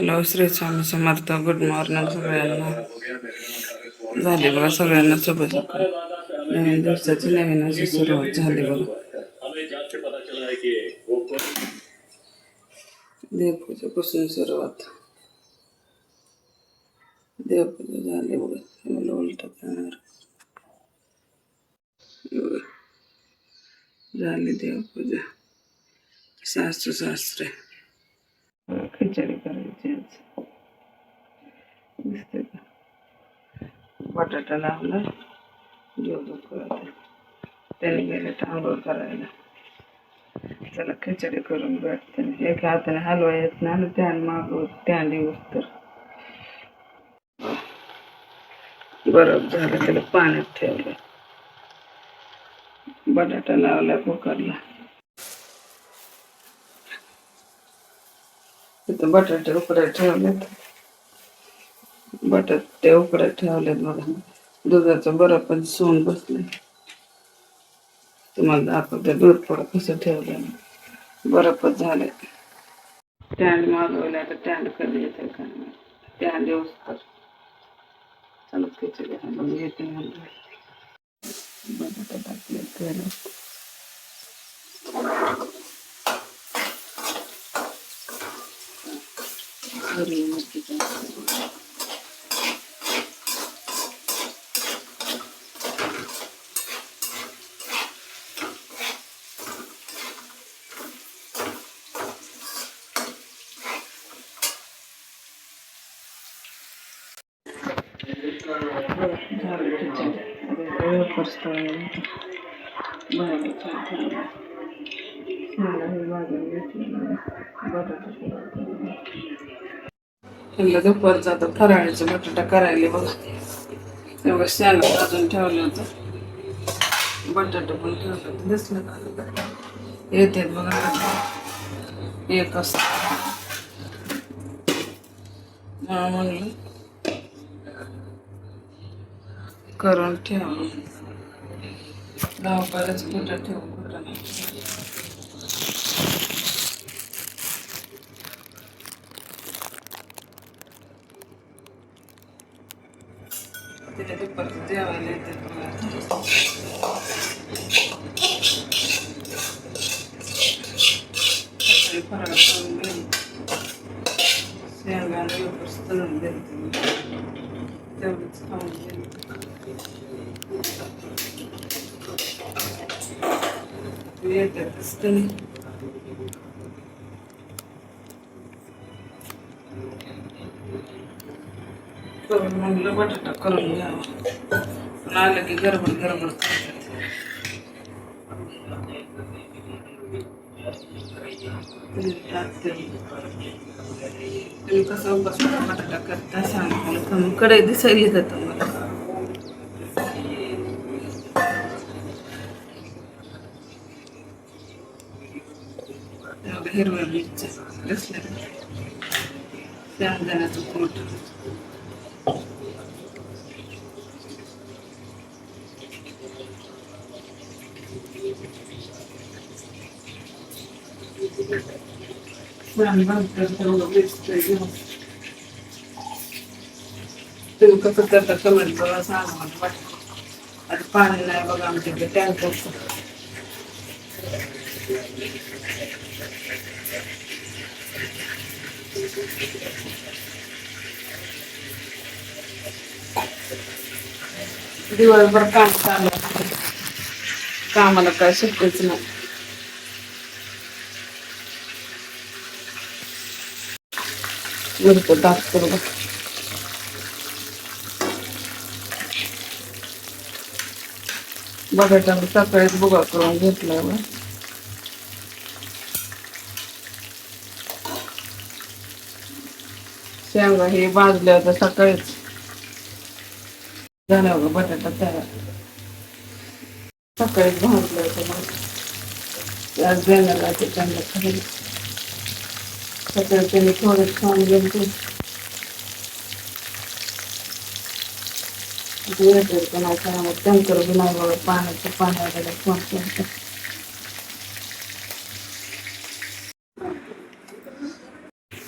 Hello, Shri Swami Samarth. Good morning सगळ्यांना. झाली बघा सगळ्यांना शुभ सकाळ. नवीन दिवसाची नवीन अशी सुरुवात झाली बघा. देवपूजेपासून सुरुवात. देवपूजा झाली बघा. मला उलट करणार झाली देवपूजा. सासू सासरे खिचडी करायची आज. दिसते का? बटाटा लावला. जोड करते. त्याने गेले आंघोळ करायला. चला खिचडी करून भेटते. एका हाताने हलवा येत नाही. त्याने मागवत त्याने तर बरं झालं. त्याला पाण्यात ठेवलं. बटाटा लावला कुकरला. तिथं बटाटे उकडायला ठेवलेत. बटाटे उकडायला ठेवलेत बघा. दुधाचं बरं पण सोन बसले. तुम्हाला दाखवते दूध थोडं कसं ठेवलं. बरंच झालंय. स्टँड मागवलं. आता स्टँड कधी येते का नाही. स्टँड येऊस तर चालू खिचडी घालून येते. बटाटा टाकले तेलात. हिरवी मिरची टाकते. झालं खिचडी. वेफर्स तळून बाहेर छान ठेवलं. शेंगा हे भाजून घेतलेलं. बटाटा म्हणलं दुपारचं आता फराळीचं बटाटा करायला बघा. तेव्हा शेंगा भाजून ठेवलं होतं. बटाटा पण ठेवलं होतं. दिसलं का? येते बघा. एक असतं म्हणलं करून ठेवलं. धावपळच कुठं ठेवून कुठं नाही. तिथे दुपारचं जेवायला येते. सकाळी फराळ करून गेली. शेंगा आणि वेफर्स तळून गेली. तेवढंच खाऊन गेली. येतातच तुम्ही. करून म्हणलं बटाटा करून घ्यावा. पण आलं की गडबड करतात. तुम्ही कसं बटाटा करता सांगितलं. कडे दिसायला येतात मला. हिरव्या मिरच्या दिसल्या. शेंगदाण्याचं कूट. तुम्ही कसं करता कमेंट बघा. सांगा मला वाटतं. आता पाणी नाही बघा आमच्याकडे. टँकरचं दिवसभर काम चालू असतं. कामाला काय सुट्टीच नाही. मिरचं टाकतो बघा. बटाटा सकाळीच बुगा करून घेतलाय बघ. शेंगा हे भाजल्या होत्या सकाळीच. झाल्या बघा बटाटा तयार. सकाळीच भाजलं होतं. आज देण्याला ते त्यांना खाली सकाळी त्यांनी थोडं खाऊन गेले. टँकर बी नाही बघा. पाण्याला फोन करतो.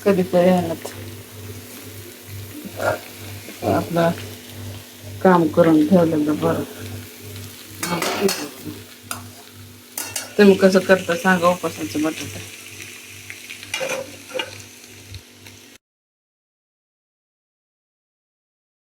कधीतरी आणत आपलं काम करून ठेवलेलं बरं. तुम्ही कसं करता सांगा उपासाचं बटाटा.